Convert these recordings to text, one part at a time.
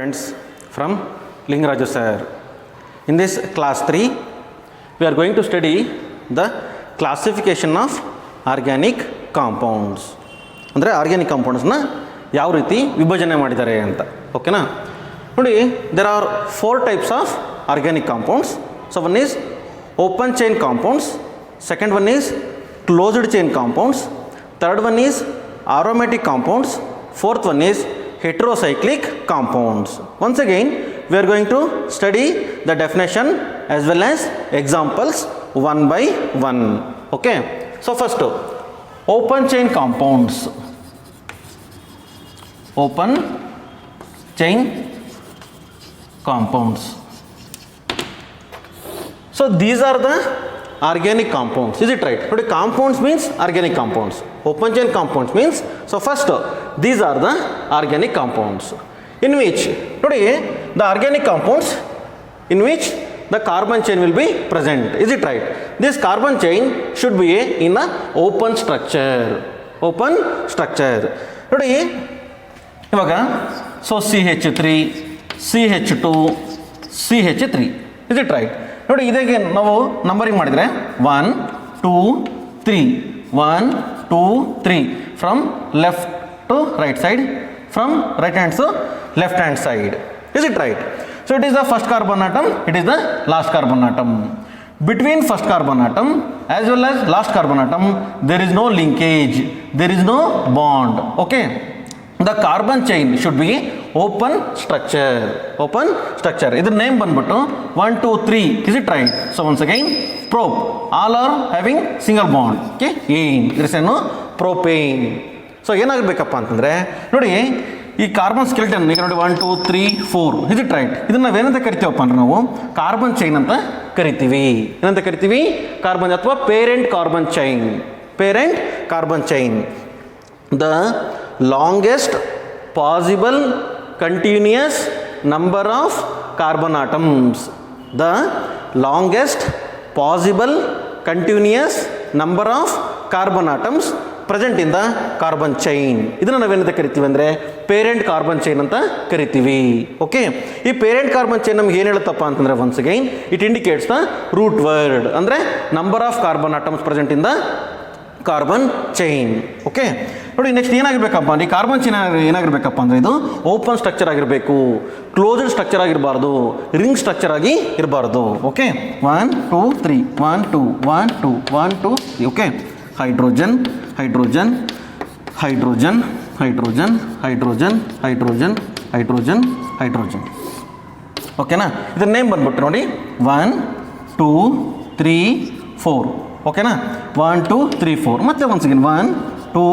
Friends from Lingaraju sir. In this class 3 we are going to study the classification of organic compounds. ಅಂದರೆ organic ಕಾಂಪೌಂಡ್ಸ್ನ ಯಾವ ರೀತಿ ವಿಭಜನೆ ಮಾಡಿದ್ದಾರೆ ಅಂತ. ಓಕೆನಾ? ನೋಡಿ, there are 4 types of organic compounds. So one is open chain compounds, second one is closed chain compounds, third one is aromatic compounds, fourth one is heterocyclic compounds. Once again we are going to study the definition as well as examples one by one. Okay, so first open chain compounds. Open chain compounds. So these are the organic compounds. Is it right? Today compounds means organic compounds. Open chain compounds means, so first these are the organic compounds in which today the organic compounds in which the carbon chain will be present. Is it right? This carbon chain should be in a open structure. Open structure. Today ivaga so CH3, CH2, CH3. Is it right? ನೋಡಿ, ಇದಕ್ಕೆ ನಾವು numbering ಮಾಡಿದರೆ 1 2 3 1 2 3 from left to right side, from right hands to left hand side. Is it right? So it is the first carbon atom, it is the last carbon atom. Between first carbon atom as well as last carbon atom there is no linkage, there is no bond. Okay, the carbon chain should be open structure. Open structure. Idr name banbuttu 1 2 3. Is it right? So once again, prop, all are having single bond. Okay, there is no propane. So ಏನಾಗಬೇಕಪ್ಪ ಅಂತಂದ್ರೆ ನೋಡಿ, ಈ carbon skeleton ಈಗ ನೋಡಿ 1 2 3 4. Is it right? ಇದನ್ನ ನಾವೇನಂತ ಕರಿತೀವಪ್ಪ ಅಂದ್ರೆ ನಾವು carbon chain ಅಂತ ಕರಿತೀವಿ. ಏನಂತ ಕರಿತೀವಿ? ಕಾರ್ಬನ್ ಅಥವಾ parent carbon chain. Parent carbon chain. The longest possible continuous number of carbon atoms. The longest possible continuous number of carbon atoms present in the carbon chain. ಇದನ್ನು ನಾವೇನಂತ ಕರಿತೀವಿ ಅಂದರೆ ಪೇರೆಂಟ್ ಕಾರ್ಬನ್ ಚೈನ್ ಅಂತ ಕರಿತೀವಿ. Okay, ಈ parent carbon chain ನಮ್ಗೆ ಏನು ಹೇಳುತ್ತಪ್ಪ ಅಂತಂದರೆ once again it indicates the root word, ಅಂದರೆ number of carbon atoms present in the carbon chain. Okay, ನೋಡಿ ನೆಕ್ಸ್ಟ್ ಏನಾಗಿರ್ಬೇಕಪ್ಪ ಅಂದರೆ ಈ ಕಾರ್ಬನ್ ಚೈನ್ ಏನಾಗಿರ್ಬೇಕಪ್ಪ ಅಂದರೆ ಇದು ಓಪನ್ ಸ್ಟ್ರಕ್ಚರ್ ಆಗಿರಬೇಕು, ಕ್ಲೋಸ್ಡ್ ಸ್ಟ್ರಕ್ಚರ್ ಆಗಿರಬಾರ್ದು, ರಿಂಗ್ ಸ್ಟ್ರಕ್ಚರ್ ಆಗಿ ಇರಬಾರ್ದು. Okay, 1 2 3 1 2 1 2 1 2 3. Okay, hydrogen hydrogen hydrogen hydrogen hydrogen hydrogen hydrogen hydrogen. ಓಕೆನಾ? ಇದ್ರ ನೇಮ್ ಬಂದ್ಬಿಟ್ಟು ನೋಡಿ 1 2 3 4. ಓಕೆನಾ? 1 2 3 4. ಮತ್ತೆ once again 1 2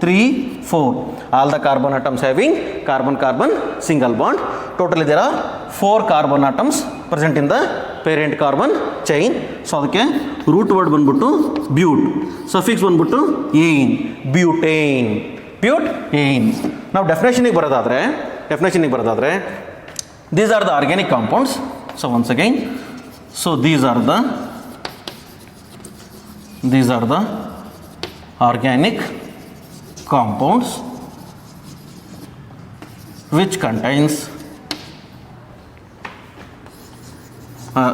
3 4. All the carbon atoms having carbon carbon single bond. Totally there are 4 carbon atoms present in the parent carbon chain. So ಅದಕ್ಕೆ root word ಬಂದ್ಬಿಟ್ಟು but, suffix ಬಂದ್ಬಿಟ್ಟು ಏನ್, ಬ್ಯೂಟೇನ್, ಬ್ಯೂಟೇನ್. ನಾವು ಡೆಫಿನೇಷನಿಗೆ ಬರೋದಾದರೆ these are the organic compounds. So once again, so these are the organic compounds which contains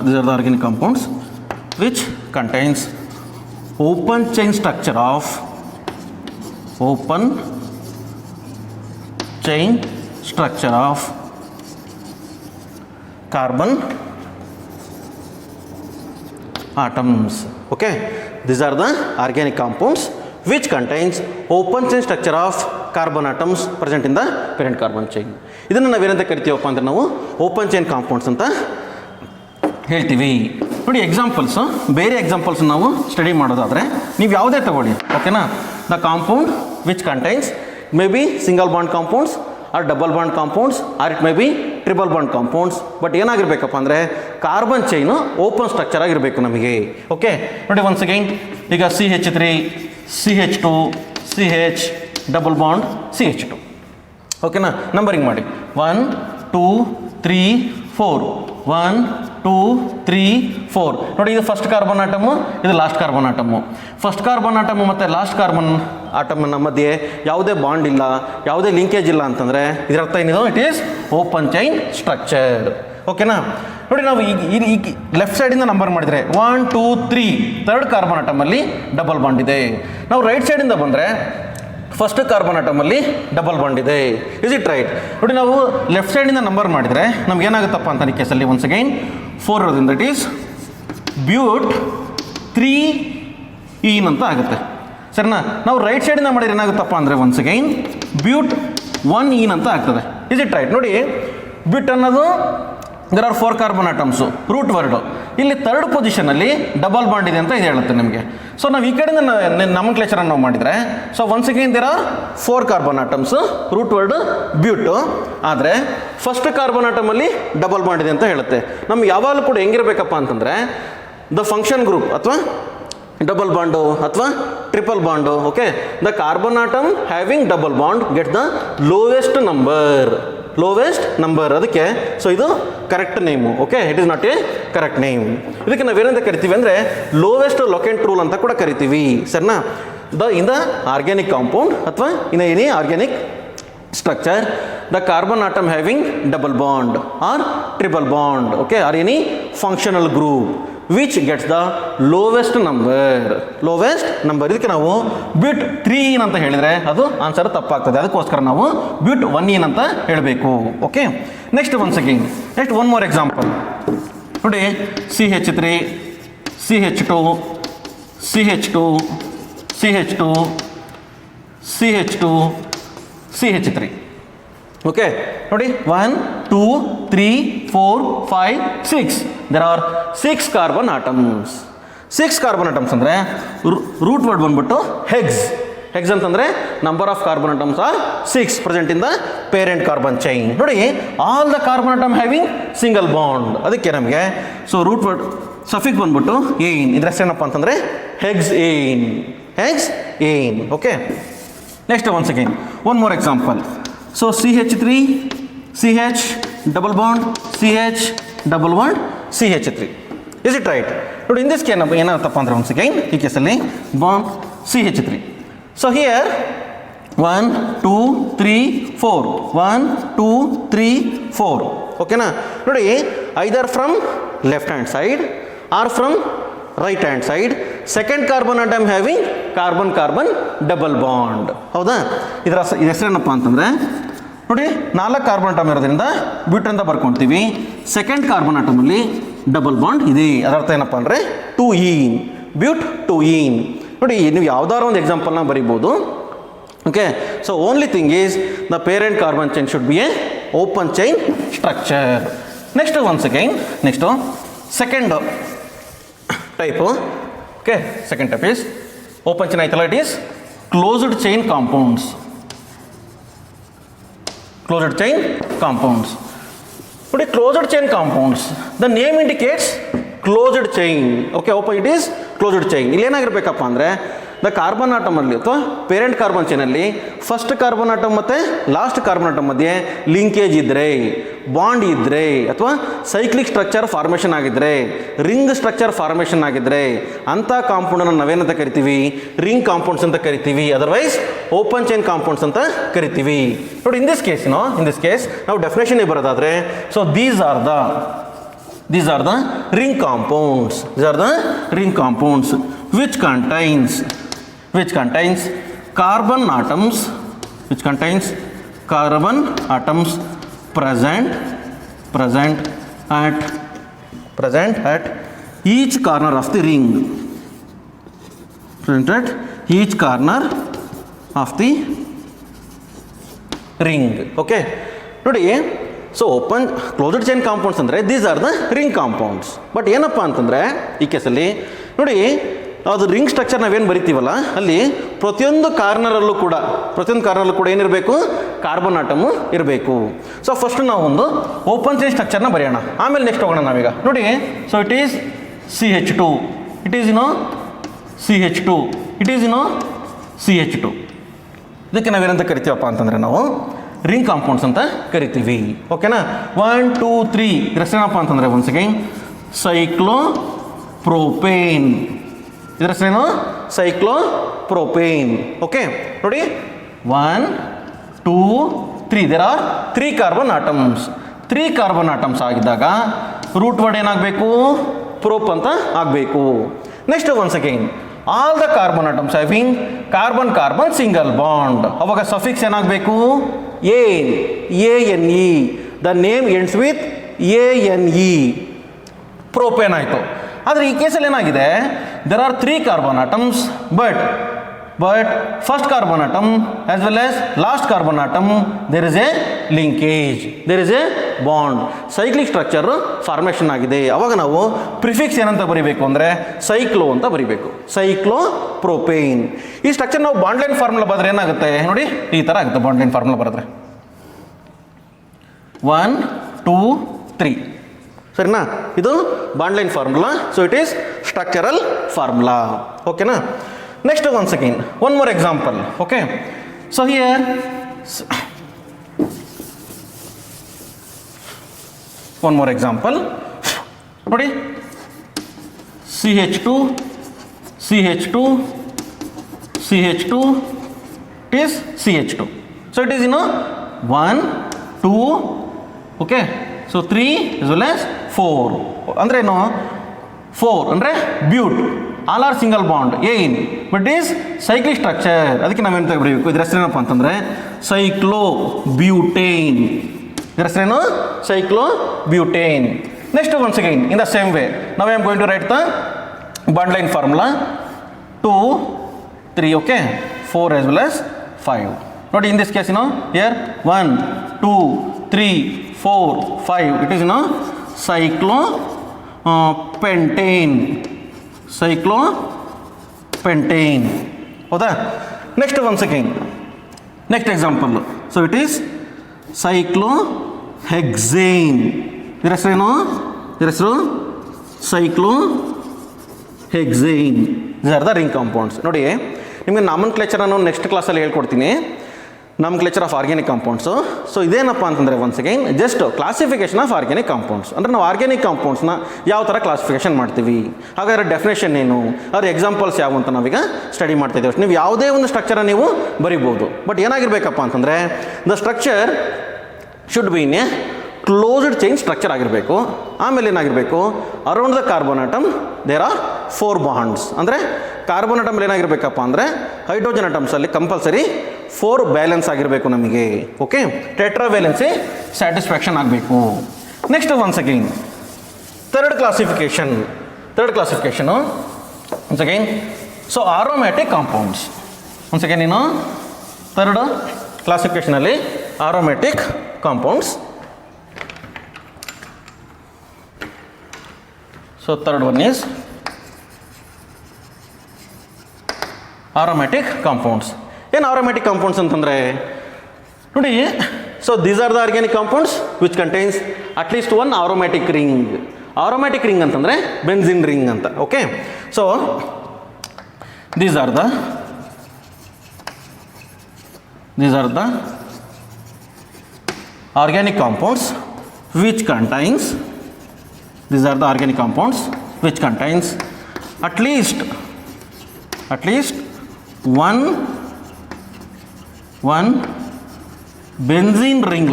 these are the organic compounds which contains open chain structure of carbon atoms. Okay, these are the organic compounds which contains open chain structure of carbon atoms present in the parent carbon chain. ಇದನ್ನು ನಾವೇನಂತ ಕರಿತೀವಪ್ಪ ಅಂದರೆ ನಾವು open chain compounds ಅಂತ ಹೇಳ್ತೀವಿ. ನೋಡಿ examples, ಬೇರೆ examples ನಾವು study ಮಾಡೋದಾದರೆ ನೀವು ಯಾವುದೇ ತಗೊಳ್ಳಿ. ಓಕೆನಾ? The compound which contains may be single bond compounds or double bond compounds or it may be triple bond compounds. But ಏನಾಗಿರ್ಬೇಕಪ್ಪ ಅಂದರೆ ಕಾರ್ಬನ್ ಚೈನು ಓಪನ್ ಸ್ಟ್ರಕ್ಚರ್ ಆಗಿರಬೇಕು ನಮಗೆ. ಓಕೆ, ನೋಡಿ ಒನ್ಸ್ ಅಗೈನ್ ಈಗ CH3 CH2 CH double bond CH2. ಓಕೆನಾ? Numbering ಮಾಡಿ 1 2 3 4 1 2 3 4. ನೋಡಿ, ಇದು ಫಸ್ಟ್ ಕಾರ್ಬನ್ ಆಟಮು, ಇದು last carbon atom. First carbon atom ಮತ್ತು ಲಾಸ್ಟ್ ಕಾರ್ಬನ್ ಆಟಮ್ನ ಮಧ್ಯೆ ಯಾವುದೇ ಬಾಂಡ್ ಇಲ್ಲ, ಯಾವುದೇ ಲಿಂಕೇಜ್ ಇಲ್ಲ ಅಂತಂದರೆ ಇದರ ಅರ್ಥ ಏನಿದೆ? It is open chain structure. ಓಕೆನಾ? ನೋಡಿ, ನಾವು ಈಗ ಲೆಫ್ಟ್ ಸೈಡಿಂದ ನಂಬರ್ ಮಾಡಿದರೆ 1 2 3 ಥರ್ಡ್ ಕಾರ್ಬನ್ ಆಟಮಲ್ಲಿ ಡಬಲ್ ಬಾಂಡ್ ಇದೆ. ನಾವು ರೈಟ್ ಸೈಡಿಂದ ಬಂದರೆ ಫಸ್ಟ್ ಕಾರ್ಬನ್ ಆಟಮಲ್ಲಿ ಡಬಲ್ ಬಾಂಡ್ ಇದೆ. Is it right? ನೋಡಿ, ನಾವು ಲೆಫ್ಟ್ ಸೈಡಿಂದ ನಂಬರ್ ಮಾಡಿದರೆ ನಮ್ಗೆ ಏನಾಗುತ್ತಪ್ಪ ಅಂತ ಈ ಕೇಸಲ್ಲಿ ಒನ್ಸ್ ಅಗೈನ್ 4 ಇರೋದ್ರಿಂದ ಇಟ್ ಈಸ್ ಬ್ಯೂಟ್ 3 ಅಂತ ಆಗುತ್ತೆ. ಸರಿನಾ? ನಾವು ರೈಟ್ ಸೈಡಿಂದ ಮಾಡಿದ್ರೆ ಏನಾಗುತ್ತಪ್ಪ ಅಂದರೆ ಒನ್ಸ್ ಅಗೈನ್ ಬ್ಯೂಟ್ 1 ಅಂತ ಆಗ್ತದೆ. Is it right? ನೋಡಿ, ಬ್ಯೂಟ್ ಅನ್ನೋದು there are 4 carbon atoms, root word. ಇಲ್ಲಿ ಥರ್ಡ್ ಪೊಸಿಷನಲ್ಲಿ ಡಬಲ್ ಬಾಂಡ್ ಇದೆ ಅಂತ ಇದು ಹೇಳುತ್ತೆ ನಿಮಗೆ. ಸೊ ನಾವು ಈ ಕಡೆಯಿಂದ ನಾಮನ್ಕ್ಲೇಚರನ್ನು ನಾವು ಮಾಡಿದರೆ, so once again there are 4 carbon atoms, root word but. ಆದರೆ ಫಸ್ಟ್ ಕಾರ್ಬನ್ ಆಟಮಲ್ಲಿ ಡಬಲ್ ಬಾಂಡ್ ಇದೆ ಅಂತ ಹೇಳುತ್ತೆ. ನಮ್ಗೆ ಯಾವಾಗಲೂ ಕೂಡ ಹೆಂಗಿರಬೇಕಪ್ಪ ಅಂತಂದರೆ ದ ಫಂಕ್ಷನ್ ಗ್ರೂಪ್ ಅಥವಾ ಡಬಲ್ ಬಾಂಡು ಅಥವಾ triple bond. Okay, the carbon atom having double bond get the lowest number. ಅದಕ್ಕೆ ಸೊ ಇದು correct name. Okay, it is not a correct name. ಇದಕ್ಕೆ ನಾವೇನಂತ ಕರಿತೀವಿ ಅಂದರೆ ಲೋವೆಸ್ಟ್ ಲೊಕೆಂಟ್ ರೂಲ್ ಅಂತ ಕೂಡ ಕರಿತೀವಿ. ಸರಿನಾ? ಇನ್ ದ ಆರ್ಗ್ಯಾನಿಕ್ ಕಾಂಪೌಂಡ್ ಅಥವಾ in any organic structure, the carbon atom having double bond or triple bond, okay, or any functional group which gets the lowest number. ಇದಕ್ಕೆ ನಾವು ಬ್ಯೂಟ್ 3 ಅಂತ ಹೇಳಿದರೆ ಅದು ಆನ್ಸರ್ ತಪ್ಪಾಗ್ತದೆ. ಅದಕ್ಕೋಸ್ಕರ ನಾವು ಬ್ಯೂಟ್ 1 ಅಂತ ಹೇಳಬೇಕು. Okay, next one more example. ನೋಡಿ, CH3 CH2 CH2 CH2 CH2 CH3. Okay, ನೋಡಿ 1 2 3 4 5 6 there are 6 carbon atoms. 6 carbon atoms ಅಂದರೆ ರೂಟ್ ವರ್ಡ್ ಬಂದ್ಬಿಟ್ಟು ಹೆಗ್ಸ್ ಅಂತಂದರೆ number of carbon atoms are 6 present in the parent carbon chain. ನೋಡಿ, all the carbon atom having single bond. ಅದಕ್ಕೆ ನಮಗೆ so root word Safiq ಬಂದ್ಬಿಟ್ಟು ಏನ್, ಇದ್ರ ಏನಪ್ಪ ಅಂತಂದರೆ ಹೆಗ್ಸ್ ಏನ್. Okay, next once again one more example. So CH3 CH double bond CH double bond CH3. Is it right? ನೋಡಿ, ಇನ್ ದಿಸ್ ಏನಾಗುತ್ತಪ್ಪ ಅಂದರೆ ಒನ್ಸ್ ಅಗೈನ್ ಈ ಕೇಸಲ್ಲಿ ಬಾಂಡ್ CH3. So here 1 2 3 4 1 2 3 4. ಓಕೆನಾ? ನೋಡಿ, either from left hand side or from right hand side second carbon atom having carbon double bond. ಹೌದಾ? ಇದರ ಹೆಸರೇನಪ್ಪ ಅಂತಂದರೆ ನೋಡಿ, 4 ಕಾರ್ಬನ್ ಆಟಮ್ ಇರೋದ್ರಿಂದ ಬ್ಯೂಟ್ ಅಂತ ಬರ್ಕೊಳ್ತೀವಿ. ಸೆಕೆಂಡ್ ಕಾರ್ಬನ್ ಆಟಮಲ್ಲಿ ಡಬಲ್ ಬಾಂಡ್ ಇದೆ. ಅದರ್ಥ ಏನಪ್ಪ ಅಂದರೆ 2 ಬ್ಯೂಟ್ 2 ನೋಡಿ, ನೀವು ಯಾವ್ದಾದ್ರು ಒಂದು ಎಕ್ಸಾಂಪಲ್ನ ಬರಿಬೋದು. Okay, so only thing is the parent carbon chain should be a open chain structure. Next once again second type. Okay, second type is open chain ಆಯ್ತಲ್ಲ, it is closed chain compounds. Closed chain compounds. But closed chain compounds, the name indicates closed chain. Okay, it is closed chain. ಇಲ್ಲಿ ಏನಾಗಿರ್ಬೇಕಪ್ಪ ಅಂದರೆ the carbon ಆಟಮಲ್ಲಿ ಅಥವಾ parent carbon ಚೈನಲ್ಲಿ first carbon atom ಮತ್ತು last carbon atom ಮಧ್ಯೆ linkage ಇದ್ದರೆ, bond ಇದ್ದರೆ, ಅಥವಾ ಸೈಕ್ಲಿಕ್ ಸ್ಟ್ರಕ್ಚರ್ ಫಾರ್ಮೇಷನ್ ಆಗಿದ್ದರೆ, ರಿಂಗ್ ಸ್ಟ್ರಕ್ಚರ್ ಫಾರ್ಮೇಷನ್ ಆಗಿದ್ದರೆ ಅಂಥ ಕಾಂಪೌಂಡನ್ನು ನಾವೇನಂತ ಕರಿತೀವಿ? ರಿಂಗ್ ಕಾಂಪೌಂಡ್ಸ್ ಅಂತ ಕರಿತೀವಿ. ಅದರ್ವೈಸ್ ಓಪನ್ ಚೈನ್ ಕಾಂಪೌಂಡ್ಸ್ ಅಂತ ಕರಿತೀವಿ. ನೋಡಿ, ಇನ್ ದಿಸ್ ಕೇಸ್ ನಾವು ಡೆಫಿನೇಷನ್ ಬರೋದಾದರೆ, so these are the ring compounds. which contains carbon atoms present at each corner of the ring. Okay, ನೋಡಿ, so open closed chain compounds ಅಂದರೆ these are the ring compounds. But ಏನಪ್ಪ ಅಂತಂದರೆ ಈ ಕೇಸಲ್ಲಿ ನೋಡಿ, ಅದು ರಿಂಗ್ ಸ್ಟ್ರಕ್ಚರ್ ನಾವೇನು ಬರಿತೀವಲ್ಲ ಅಲ್ಲಿ ಪ್ರತಿಯೊಂದು ಕಾರ್ನರಲ್ಲೂ ಕೂಡ ಏನಿರಬೇಕು? ಕಾರ್ಬನ್ ಆಟಮು ಇರಬೇಕು. ಸೊ ಫಸ್ಟ್ ನಾವು ಒಂದು ಓಪನ್ ಚೈನ್ ಸ್ಟ್ರಕ್ಚರ್ನ ಬರೆಯೋಣ, ಆಮೇಲೆ ನೆಕ್ಸ್ಟ್ ಹೋಗೋಣ ನಾವೀಗ. ನೋಡಿ, so it is CH2, it is CH2. ಇದಕ್ಕೆ ನಾವೇನಂತ ಕರಿತೀವಪ್ಪ ಅಂತಂದರೆ ನಾವು ರಿಂಗ್ ಕಾಂಪೌಂಡ್ಸ್ ಅಂತ ಕರಿತೀವಿ. ಓಕೆನಾ? 1 2 3 ಹೆಸರೇನಪ್ಪ ಅಂತಂದರೆ ಒನ್ಸ್ ಅಗೈನ್ ಸೈಕ್ಲೋಪ್ರೋಪೇನ್. ಇದರ ಹೆಸರೇನು? ಸೈಕ್ಲೋಪ್ರೋಪೇನ್. ಓಕೆ, ನೋಡಿ 1 2 3. There are 3 carbon atoms. 3 carbon atoms ಆಗಿದ್ದಾಗ ರೂಟ್ ವರ್ಡ್ ಏನಾಗಬೇಕು? ಪ್ರೋಪ್ ಅಂತ ಆಗಬೇಕು. Next once again all the carbon atoms having carbon carbon single bond. ಅವಾಗ ಸಫಿಕ್ಸ್ ಏನಾಗಬೇಕು? ANE. The name ends with ANE. Propane ಆಯಿತು. ಆದರೆ ಈ ಕೇಸಲ್ಲಿ ಏನಾಗಿದೆ? There are 3 carbon atoms but first carbon atom as well as last carbon atom there is a linkage, there is a bond. Cyclic structure formation ಆಗಿದೆ. ಅವಾಗ ನಾವು prefix ಏನಂತ ಬರೀಬೇಕು ಅಂದರೆ ಸೈಕ್ಲೋ ಅಂತ ಬರೀಬೇಕು. Cyclo propane. ಈ ಸ್ಟ್ರಕ್ಚರ್ ನಾವು ಬಾಂಡ್ಲೈನ್ ಫಾರ್ಮುಲಾ ಬರೆದ್ರೆ ಏನಾಗುತ್ತೆ ನೋಡಿ? ಈ ಥರ ಆಗುತ್ತೆ ಬಾಂಡ್ಲೈನ್ ಫಾರ್ಮುಲಾ ಬರೆದ್ರೆ 1 2 3. ಸರಿನಾ? ಇದು bond line formula. So it is structural formula. ಓಕೆನಾ? Next once again one more example. Okay, so here one more example ನೋಡಿ. CH2 CH2 CH2 it is CH2. So it is 1 2 okay, so 3 as well as 4 ಅಂದರೆ ಏನು? 4 ಅಂದರೆ ಬ್ಯೂಟ್. All are single bond ಏನ್ but is cyclic structure. ಅದಕ್ಕೆ ನಾವೇನು ತೆಗೆದುಬಿಡಬೇಕು? ಇದ್ರ ಹೆಸರೇನಪ್ಪ ಅಂತಂದರೆ cyclo butane. ಇದರ ಹೆಸರೇನು? Cyclobutane. Next once again in the same way ನಾವು I am going to write the bond line formula 2 3 okay 4 as well as 5. ನೋಡಿ in this case here 1 2 3 4 5 it is cyclopentane. Cyclopentane. ಹೌದಾ? Next once again next example. So it is cyclohexane. ಇದರ ಹೆಸರೇನು? ಇದರ ಹೆಸರು cyclohexane. These are the ring compounds. ನೋಡಿ ನಿಮಗೆ ನಾಮನ್ಕ್ಲೇಚರ್ ನಾನು next ಕ್ಲಾಸಲ್ಲಿ ಹೇಳ್ಕೊಡ್ತೀನಿ. ನಾಮನ್ಕ್ಲೇಚರ್ ಆಫ್ ಆರ್ಗ್ಯಾನಿಕ್ ಕಾಂಪೌಂಡ್ಸು. ಸೊ ಇದೇನಪ್ಪ ಅಂತಂದರೆ once again just classification of organic compounds. ಅಂದರೆ ನಾವು ಆರ್ಗ್ಯಾನಿಕ್ ಕಾಂಪೌಂಡ್ಸ್ನ ಯಾವ ಥರ ಕ್ಲಾಸಿಫಿಕೇಶನ್ ಮಾಡ್ತೀವಿ, ಹಾಗಾದರೆ ಡೆಫಿನೇಷನ್ ಏನು, ಅವ್ರ ಎಕ್ಸಾಂಪಲ್ಸ್ ಯಾವ ಅಂತ ನಾವೀಗ ಸ್ಟಡಿ ಮಾಡ್ತಾಯಿದ್ದೀವಿ. ನೀವು ಯಾವುದೇ ಒಂದು ಸ್ಟ್ರಕ್ಚರ ನೀವು ಬರಿಬೋದು. ಬಟ್ ಏನಾಗಿರಬೇಕಪ್ಪ ಅಂತಂದರೆ the structure should be in a closed chain structure ಆಗಿರಬೇಕು. ಆಮೇಲೆ ಏನಾಗಿರಬೇಕು? Around the carbon atom there are 4 bonds. ಅಂದರೆ ಕಾರ್ಬನ್ ಆಟಮ್ ಏನಾಗಿರಬೇಕಪ್ಪ ಅಂದರೆ ಹೈಡ್ರೋಜನ್ ಆಟಮ್ಸಲ್ಲಿ ಕಂಪಲ್ಸರಿ 4 ಬ್ಯಾಲೆನ್ಸ್ ಆಗಿರಬೇಕು ನಮಗೆ. ಓಕೆ, ಟೆಟ್ರಾ ವ್ಯಾಲೆನ್ಸಿ ಸ್ಯಾಟಿಸ್ಫ್ಯಾಕ್ಷನ್ ಆಗಬೇಕು. Next once again third classification once again. So aromatic compounds. Once again third ಕ್ಲಾಸಿಫಿಕೇಶನಲ್ಲಿ aromatic compounds. So third one is aromatic compounds. ಏನು aromatic compounds ಅಂತಂದರೆ ನೋಡಿ, so these are the organic compounds which contains at least one aromatic ring. Aromatic ring ಅಂತಂದರೆ benzene ring ಅಂತ. Okay, so these are the organic compounds which contains at least one benzene ring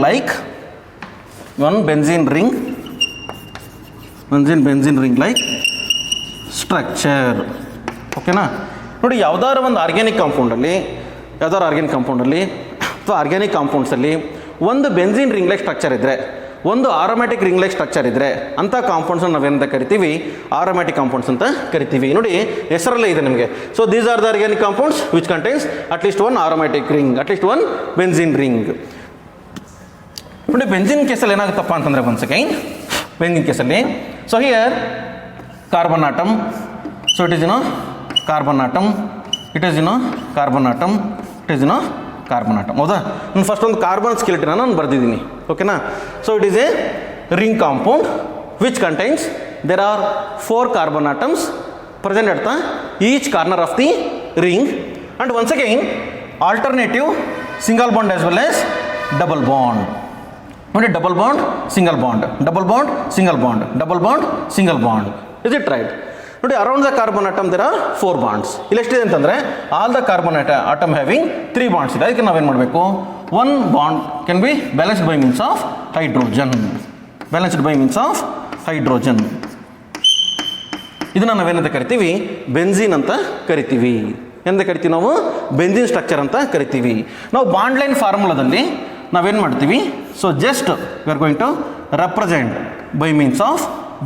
like structure. ಓಕೆನಾ? ನೋಡಿ ಯಾವ್ದಾದ್ರು ಒಂದು organic ಕಾಂಪೌಂಡಲ್ಲಿ ಅಥವಾ organic ಕಾಂಪೌಂಡ್ಸಲ್ಲಿ ಒಂದು benzene ring like structure ಇದ್ದರೆ, ಒಂದು ಆರೋಮ್ಯಾಟಿಕ್ ರಿಂಗ್ ಲೈಕ್ ಸ್ಟ್ರಕ್ಚರ್ ಇದ್ದರೆ ಅಂಥ ಕಾಂಪೌಂಡ್ಸ್ನ ನಾವೇನಂತ ಕರಿತೀವಿ? ಆರೋಮ್ಯಾಟಿಕ್ ಕಾಂಪೌಂಡ್ಸ್ ಅಂತ ಕರಿತೀವಿ. ನೋಡಿ ಹೆಸರಲ್ಲೇ ಇದೆ ನಿಮಗೆ. So these are the organic compounds which contains at least one aromatic ring, at least one benzene ring. ನೋಡಿ ಬೆನ್ಸಿನ್ ಕೇಸಲ್ಲಿ ಏನಾಗುತ್ತಪ್ಪ ಅಂತಂದರೆ ಒನ್ಸ್ ಅಗೈನ್ ಬೆನ್ಸಿನ್ ಕೇಸಲ್ಲಿ so here carbon atom. So it is carbon atom. Carbon atom. ಹೌದಾ? ನಾನು first ಒಂದು carbon skeleton ನಾನು ಬರೆದಿದ್ದೀನಿ. ಓಕೆನಾ? So it is a ring compound which contains there are 4 carbon atoms present at the each corner of the ring and once again alternative single bond as well as double bond. ನೋಡಿ double bond single bond, double bond single bond, double bond single bond. Is it right? ನೋಡಿ around the carbon atom there are 4 bonds. ಇಲ್ಲಿ ಎಷ್ಟಿದೆ ಅಂತಂದರೆ all the carbon atom having 3 bonds ಇದೆ. ಅದಕ್ಕೆ ನಾವೇನು ಮಾಡಬೇಕು? one bond can be balanced by means of hydrogen. Balanced by means of hydrogen. ಇದನ್ನು ನಾವೇನಂತ ಕರಿತೀವಿ, ಬೆನ್ಝೀನ್ ಅಂತ ಕರಿತೀವಿ. ಎಂತ ಕರಿತೀವಿ ನಾವು? ಬೆನ್ಝೀನ್ ಸ್ಟ್ರಕ್ಚರ್ ಅಂತ ಕರಿತೀವಿ. ನಾವು ಬಾಂಡ್ ಲೈನ್ ಫಾರ್ಮುಲಾದಲ್ಲಿ ನಾವೇನು ಮಾಡ್ತೀವಿ, so just we are going to represent by means of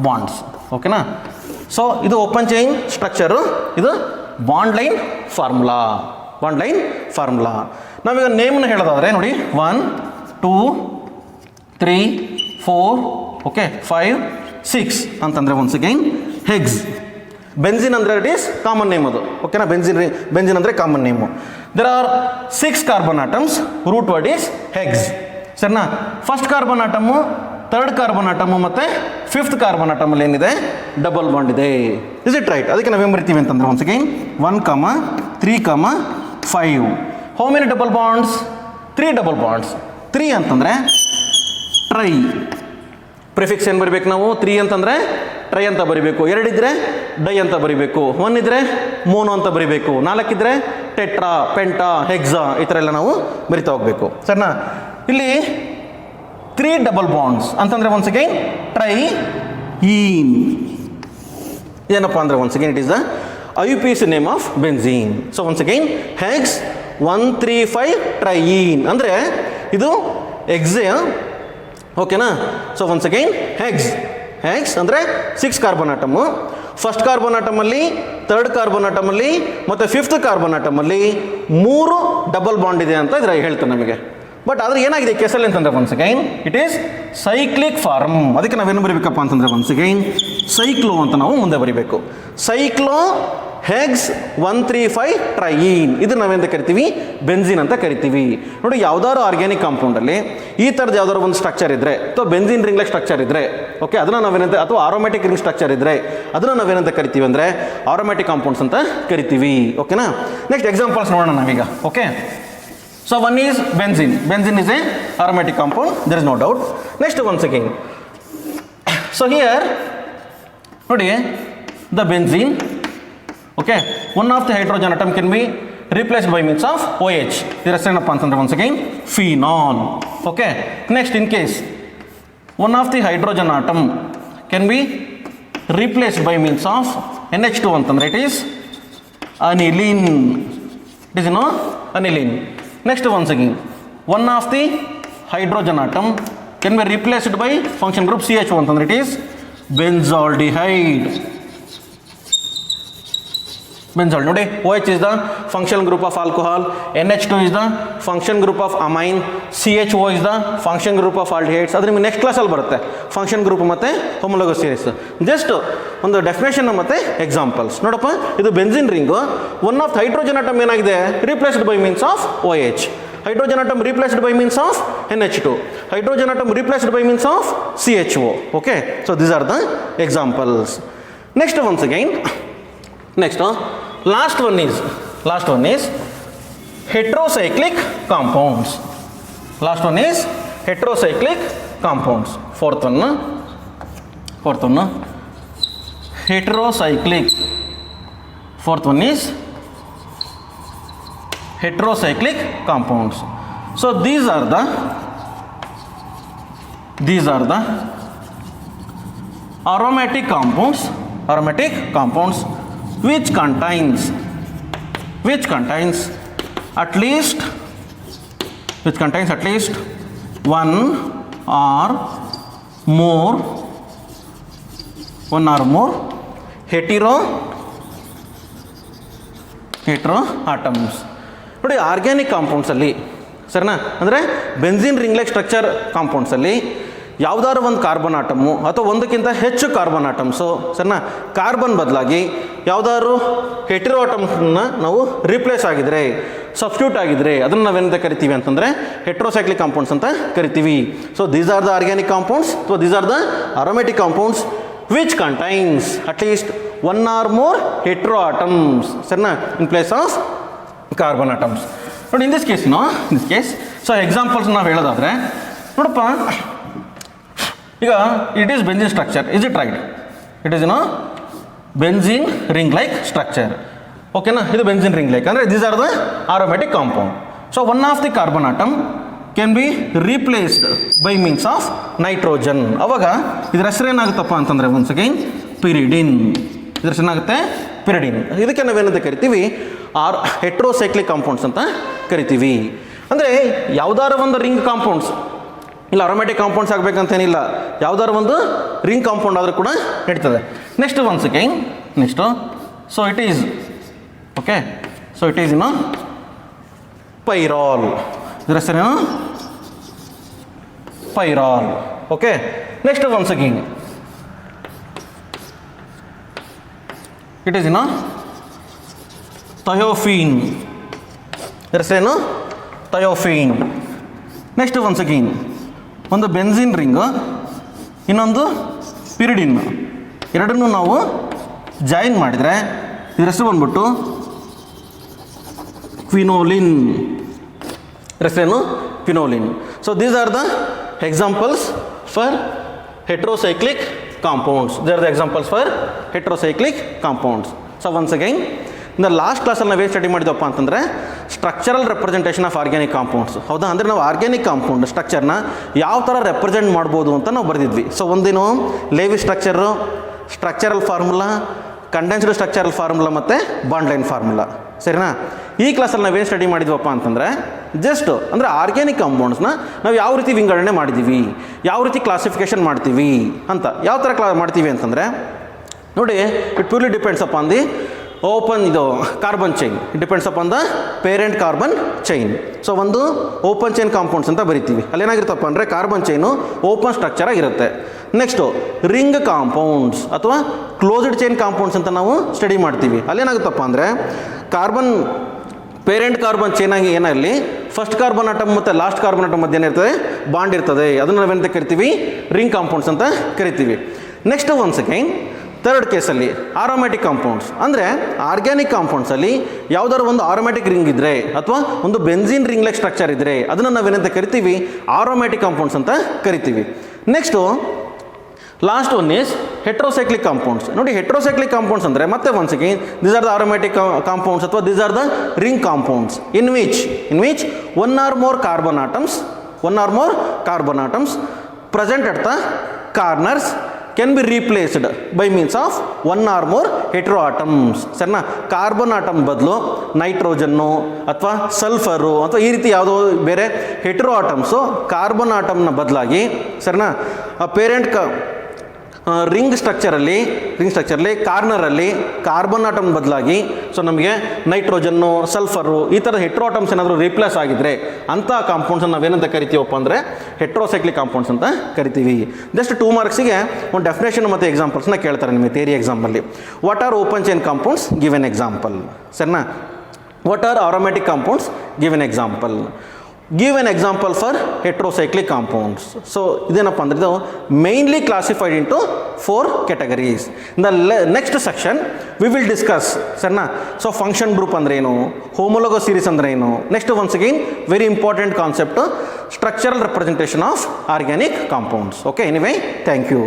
bonds. ಓಕೆನಾ? ಸೊ ಇದು ಓಪನ್ ಚೈನ್ ಸ್ಟ್ರಕ್ಚರು, ಇದು bond line formula. Bond line formula ನಾವೀಗ ನೇಮ್ನ ಹೇಳೋದಾದರೆ ನೋಡಿ, 1 2 3 4 ಓಕೆ 5 6 ಅಂತಂದರೆ ಒನ್ಸ್ ಅಗೈನ್ ಹೆಗ್ಸ್. ಬೆನ್ಝಿನ್ ಅಂದರೆ ಇಟ್ ಈಸ್ ಕಾಮನ್ ನೇಮ್ ಅದು. ಓಕೆನಾ? ಬೆನ್ಝಿನ್ ಅಂದರೆ common name. There are 6 carbon atoms, root word is hex. ಸರಿನಾ? First carbon atom, third carbon atom ಮತ್ತು ಫಿಫ್ತ್ ಕಾರ್ಬನ್ ಆಟಮಲ್ಲಿ ಏನಿದೆ, ಡಬಲ್ ಬಾಂಡ್ ಇದೆ. Is it right? ಅದಕ್ಕೆ ನಾವೇನು ಬರಿತೀವಿ ಅಂತಂದರೆ once again 1, 3, 5. How many double bonds? 3 double bonds. 3 ಅಂತಂದರೆ ಟ್ರೈ. ಪ್ರಿಫಿಕ್ಸ್ ಏನು ಬರಿಬೇಕು ನಾವು? 3 ಅಂತಂದರೆ ಟ್ರೈ ಅಂತ ಬರಿಬೇಕು. 2 ಇದ್ದರೆ ಡೈ ಅಂತ ಬರಿಬೇಕು. 1 ಇದ್ದರೆ ಮೋನೋ ಅಂತ ಬರಿಬೇಕು. 4 ಇದ್ದರೆ ಟೆಟ್ರಾ, ಪೆಂಟಾ, ಹೆಕ್ಸಾ, ಈ ಥರ ಎಲ್ಲ ನಾವು ಬರಿತಾ ಹೋಗಬೇಕು. ಸರಿನಾ? ಇಲ್ಲಿ 3 ಡಬಲ್ ಬಾಂಡ್ಸ್ ಅಂತಂದರೆ ಒನ್ಸ್ ಅಗೈನ್ ಟ್ರೈ ಈನ್. ಏನಪ್ಪ ಅಂದರೆ ಒನ್ಸ್ again it is the IUPAC name of benzene. So once again hex 135 triene ಅಂದರೆ ಇದು ಎಕ್ಸೆ. ಓಕೆನಾ? ಸೊ ಒನ್ಸ್ ಅಗೈನ್ ಹೆಗ್ಸ್ ಅಂದರೆ 6 ಕಾರ್ಬನ್ ಆಟಮು. ಫಸ್ಟ್ ಕಾರ್ಬನ್ ಆಟಮಲ್ಲಿ, ಥರ್ಡ್ ಕಾರ್ಬನ್ ಆಟಮಲ್ಲಿ ಮತ್ತು ಫಿಫ್ತ್ ಕಾರ್ಬನ್ ಆಟಮಲ್ಲಿ 3 ಡಬಲ್ ಬಾಂಡ್ ಇದೆ ಅಂತ ಇದ್ರೆ ಹೇಳ್ತಾರೆ ನಮಗೆ. ಬಟ್ ಆದರೆ ಏನಾಗಿದೆ ಕೇಸಲ್ಲಿ ಅಂತಂದರೆ once again it is cyclic form. ಅದಕ್ಕೆ ನಾವೇನು ಬರೀಬೇಕಪ್ಪ ಅಂತಂದರೆ ಒನ್ಸ್ ಅಗೈನ್ ಸೈಕ್ಲೋ ಅಂತ ನಾವು ಮುಂದೆ ಬರೀಬೇಕು. ಸೈಕ್ಲೋ ಹೆಗ್ಸ್ 135 ಟ್ರೈಯೀನ್. ಇದು ನಾವೇಂತ ಕರಿತೀವಿ? ಬೆನ್ಝೀನ್ ಅಂತ ಕರಿತೀವಿ. ನೋಡಿ, ಯಾವುದಾದ್ರು ಆರ್ಗ್ಯಾನಿಕ್ ಕಾಂಪೌಂಡಲ್ಲಿ ಈ ಥರದ್ದು ಯಾವ್ದಾದ್ರು ಒಂದು ಸ್ಟ್ರಕ್ಚರ್ ಇದ್ದರೆ, ಅಥವಾ ಬೆನ್ಝೀನ್ ರಿಂಗ್ ಲೈಕ್ ಸ್ಟ್ರಕ್ಚರ್ ಇದ್ದರೆ, ಓಕೆ, ಅದನ್ನು ನಾವೇನಂತ, ಅಥವಾ ಆರೋಮ್ಯಾಟಿಕ್ ರಿಂಗ್ ಸ್ಟ್ರಕ್ಚರ್ ಇದ್ದರೆ ಅದನ್ನು ನಾವೇನಂತ ಕರಿತೀವಿ ಅಂದರೆ ಆರೋಮ್ಯಾಟಿಕ್ ಕಾಂಪೌಂಡ್ಸ್ ಅಂತ ಕರಿತೀವಿ. ಓಕೆನಾ? ನೆಕ್ಸ್ಟ್ ಎಕ್ಸಾಂಪಲ್ಸ್ ನೋಡೋಣ ನಾವೀಗ. Okay, so one is benzene. Benzene is A aromatic compound, there is no doubt. Next once again, so here ನೋಡಿ, the benzene, okay, one of the hydrogen atom can be replaced by means of OH. ಇದರ ಹೆಸರೇನಪ್ಪ ಅಂತಂದ್ರೆ once again phenol. Okay, next in case one of the hydrogen atom can be replaced by means of NH2 ಅಂತಂದ್ರೆ it is aniline. It is aniline. Next once again, one of the hydrogen atom can be replaced by function group CH1 ಅಂತಂದ್ರೆ it is benzaldehyde. Benzol ನೋಡಿ, OH is the functional group of alcohol, NH2 is the function group of amine, CHO is the function group of aldehydes. ಅದು ನಿಮಗೆ next ಕ್ಲಾಸಲ್ಲಿ ಬರುತ್ತೆ, function group ಮತ್ತು homologous series. Just ಒಂದು definition ಮತ್ತು examples ನೋಡಪ್ಪ. ಇದು benzene ring. One of hydrogen atom ಏನಾಗಿದೆ? Replaced by means of OH. hydrogen atom replaced by means of NH2, hydrogen atom replaced by means of CHO. Okay, so these are the examples. Next once again, next last one is heterocyclic compounds. Last one is heterocyclic compounds. Fourth one heterocyclic. Fourth one is heterocyclic compounds. So these are the aromatic compounds which contains at least one or more hetero atoms. ನೋಡಿ, organic ಕಾಂಪೌಂಡ್ಸಲ್ಲಿ ಸರಿನಾ, ಅಂದರೆ benzene ring like structure ಕಾಂಪೌಂಡ್ಸಲ್ಲಿ ಯಾವುದಾದ್ರು ಒಂದು carbon atom ಅಥವಾ ಒಂದಕ್ಕಿಂತ ಹೆಚ್ಚು carbon atoms ಸರಿನಾ, carbon ಬದಲಾಗಿ ಯಾವುದಾದ್ರು ಹೆಟಿರೋ ಆಟಮ್ಸನ್ನ ನಾವು ರಿಪ್ಲೇಸ್ ಆಗಿದ್ರೆ, ಸಬ್ಸ್ಟ್ಯೂಟ್ ಆಗಿದ್ರೆ ಅದನ್ನು ನಾವೇನಂತ ಕರಿತೀವಿ ಅಂತಂದರೆ ಹೆಟ್ರೋಸೈಕ್ಲಿಕ್ ಕಾಂಪೌಂಡ್ಸ್ ಅಂತ ಕರಿತೀವಿ. So these are the organic compounds, so these are the aromatic compounds which contains at least one or more hetero atoms ಸರಿನಾ, in place of carbon atoms. ನೋಡಿ, in this case so examples ನಾವು ಹೇಳೋದಾದರೆ ನೋಡಪ್ಪ, ಈಗ it is benzene structure, is it right? It is benzene ring like structure. ಓಕೆನಾ, ಇದು benzene ring like ಅಂದರೆ these are the aromatic compound. So one of the carbon atom can be replaced by means of nitrogen. ಅವಾಗ ಇದ್ರ ಹೆಸರು ಏನಾಗುತ್ತಪ್ಪ ಅಂತಂದರೆ once again ಪಿರಿಡಿನ್. ಇದ್ರ ಹೆಸರು ಏನಾಗುತ್ತೆ ಪಿರಿಡಿನ್. ಇದಕ್ಕೆ ನಾವೇನಂತ ಕರಿತೀವಿ ಹೆಟ್ರೋಸೈಕ್ಲಿಕ್ ಕಾಂಪೌಂಡ್ಸ್ ಅಂತ ಕರಿತೀವಿ. ಅಂದರೆ ಯಾವುದಾರ ಒಂದು ರಿಂಗ್ ಕಾಂಪೌಂಡ್ಸ್ ಇಲ್ಲ ಅರೋಮ್ಯಾಟಿಕ್ ಕಾಂಪೌಂಡ್ಸ್ ಆಗಬೇಕಂತೇನಿಲ್ಲ, ಯಾವುದಾದ್ರು ಒಂದು ರಿಂಗ್ ಕಾಂಪೌಂಡ್ ಆದರೂ ಕೂಡ ನಡೀತದೆ. Next once again next so it is okay so it is pyrrole. ಇದರ ಹೆಸರೇನು pyrrole. Okay next once again it is thiophene. ಇದರ ಹೆಸರೇನು ಥಯೋಫೀನ್. ನೆಕ್ಸ್ಟ್ ಒನ್ಸ್ ಅಗೈನ್ ಒಂದು ಬೆನ್ಸಿನ್ ರಿಂಗು, ಇನ್ನೊಂದು ಪಿರಿಡಿನ್, ಎರಡನ್ನೂ ನಾವು ಜಾಯಿನ್ ಮಾಡಿದರೆ ಇದರ ಹೆಸರು ಬಂದ್ಬಿಟ್ಟು ಕ್ವಿನೋಲಿನ್. ಹೆಸರೇನು quinoline. So these are the examples for heterocyclic compounds. They are the examples for heterocyclic compounds. So once again ಇನ್ನು ಲಾಸ್ಟ್ ಕ್ಲಾಸಲ್ಲಿ ನಾವೇನು ಸ್ಟಡಿ ಮಾಡಿದಪ್ಪ ಅಂತಂದರೆ structural representation of organic compounds. ಹೌದಾ? ಅಂದರೆ ನಾವು ಆರ್ಗ್ಯಾನಿಕ್ ಕಾಂಪೌಂಡ್ ಸ್ಟ್ರಕ್ಚರ್ನ ಯಾವ ಥರ ರೆಪ್ರೆಸೆಂಟ್ ಮಾಡ್ಬೋದು ಅಂತ ನಾವು ಬರೆದಿದ್ವಿ. ಸೊ ಒಂದೇನು Levi structure, structural formula, condensed structural formula ಮತ್ತು ಬಾಂಡ್ ಲೈನ್ ಫಾರ್ಮುಲಾ. ಸರಿನಾ? ಈ ಕ್ಲಾಸಲ್ಲಿ ನಾವೇನು ಸ್ಟಡಿ ಮಾಡಿದ್ವಪ್ಪ ಅಂತಂದರೆ ಜಸ್ಟ್ ಅಂದರೆ ಆರ್ಗ್ಯಾನಿಕ್ ಕಾಂಪೌಂಡ್ಸ್ನ ನಾವು ಯಾವ ರೀತಿ ವಿಂಗಡಣೆ ಮಾಡಿದ್ದೀವಿ, ಯಾವ ರೀತಿ ಕ್ಲಾಸಿಫಿಕೇಷನ್ ಮಾಡ್ತೀವಿ ಅಂತ. ಯಾವ ಥರ ಮಾಡ್ತೀವಿ ಅಂತಂದರೆ ನೋಡಿ, it purely depends upon the carbon chain. It depends upon the parent carbon chain. So ಒಂದು ಓಪನ್ ಚೈನ್ ಕಾಂಪೌಂಡ್ಸ್ ಅಂತ ಬರಿತೀವಿ. ಅಲ್ಲೇನಾಗಿರುತ್ತಪ್ಪ ಅಂದರೆ ಕಾರ್ಬನ್ ಚೈನು ಓಪನ್ ಸ್ಟ್ರಕ್ಚರ್ ಆಗಿರುತ್ತೆ. ನೆಕ್ಸ್ಟು ರಿಂಗ್ ಕಾಂಪೌಂಡ್ಸ್ ಅಥವಾ ಕ್ಲೋಸ್ಡ್ ಚೈನ್ ಕಾಂಪೌಂಡ್ಸ್ ಅಂತ ನಾವು ಸ್ಟಡಿ ಮಾಡ್ತೀವಿ. ಅಲ್ಲೇನಾಗುತ್ತಪ್ಪ ಅಂದರೆ ಪೇರೆಂಟ್ ಕಾರ್ಬನ್ ಚೈನಾಗಿ ಏನಾಗಲಿ ಫಸ್ಟ್ ಕಾರ್ಬನ್ ಆಟಮ್ ಮತ್ತು ಲಾಸ್ಟ್ ಕಾರ್ಬನ್ ಆಟಮ್ ಮಧ್ಯೆ ಏನಿರ್ತದೆ ಬಾಂಡ್ ಇರ್ತದೆ. ಅದನ್ನು ನಾವೇನಂತ ಕರಿತೀವಿ ರಿಂಗ್ ಕಾಂಪೌಂಡ್ಸ್ ಅಂತ ಕರಿತೀವಿ. ನೆಕ್ಸ್ಟ್ ಒನ್ಸ್ ಅಗೈನ್ ಥರ್ಡ್ ಕೇಸಲ್ಲಿ ಆರೋಮ್ಯಾಟಿಕ್ ಕಾಂಪೌಂಡ್ಸ್ ಅಂದರೆ ಆರ್ಗ್ಯಾನಿಕ್ ಕಾಂಪೌಂಡ್ಸಲ್ಲಿ ಯಾವುದಾದ್ರು ಒಂದು ಆರೋಮ್ಯಾಟಿಕ್ ರಿಂಗ್ ಇದ್ದರೆ ಅಥವಾ ಒಂದು ಬೆನ್ಸಿನ್ ರಿಂಗ್ ಲೈಕ್ ಸ್ಟ್ರಕ್ಚರ್ ಇದ್ದರೆ ಅದನ್ನು ನಾವೇನಂತ ಕರಿತೀವಿ ಆರೋಮ್ಯಾಟಿಕ್ ಕಾಂಪೌಂಡ್ಸ್ ಅಂತ ಕರಿತೀವಿ. Next last one is heterocyclic compounds. ನೋಡಿ, ಹೆಟ್ರೋಸೈಕ್ಲಿಕ್ ಕಾಂಪೌಂಡ್ಸ್ ಅಂದರೆ ಮತ್ತೆ once again these are the aromatic compounds ಅಥವಾ these are the ring compounds in which one or more carbon atoms present at the corners can be replaced by means of one or more hetero atoms. ಸರಿನಾ? Carbon atom ಬದಲು nitrogen ಅಥವಾ sulphur ಅಥವಾ ಈ ರೀತಿ ಯಾವುದೋ ಬೇರೆ ಹೆಟ್ರೋ atoms carbon ಆಟಮ್ನ ಬದಲಾಗಿ ಸರಿನಾ ಪೇರೆಂಟ್ ರಿಂಗ್ ಸ್ಟ್ರಕ್ಚರಲ್ಲಿ ಕಾರ್ನರಲ್ಲಿ ಕಾರ್ಬನ್ ಆಟಮ್ ಬದಲಾಗಿ ಸೊ ನಮಗೆ ನೈಟ್ರೋಜನ್ನು ಸಲ್ಫರು ಈ ಥರದ ಹೆಟ್ರೋ ಆಟಮ್ಸ್ ಏನಾದರೂ ರೀಪ್ಲೇಸ್ ಆಗಿದ್ದರೆ ಅಂಥ ಕಾಂಪೌಂಡ್ಸನ್ನು ನಾವೇನಂತ ಕರಿತೀವಪ್ಪ ಅಂದರೆ ಹೆಟ್ರೋಸೈಕ್ಲಿಕ್ ಕಾಂಪೌಂಡ್ಸ್ ಅಂತ ಕರಿತೀವಿ. ಜಸ್ಟ್ 2 ಮಾರ್ಕ್ಸಿಗೆ ಒಂದು ಡೆಫಿನೇಷನ್ ಮತ್ತು ಎಕ್ಸಾಂಪಲ್ಸ್ನ ಕೇಳ್ತಾರೆ ನಿಮಗೆ ಥಿಯರಿ ಎಕ್ಸಾಮಲ್ಲಿ. What are open chain compounds? Give an example. ಸರಿನಾ? What are aromatic compounds? Give an example. Give an example for heterocyclic compounds. So ಇದೇನಪ್ಪ ಅಂದರೆ ಇದು mainly classified into 4 categories. In the next section we will discuss. ಸರಿನಾ? So function group ಅಂದರೆ ಏನು, homologous series ಅಂದರೆ ಏನು, next once again very important concept structural representation of organic compounds. Okay, anyway thank you.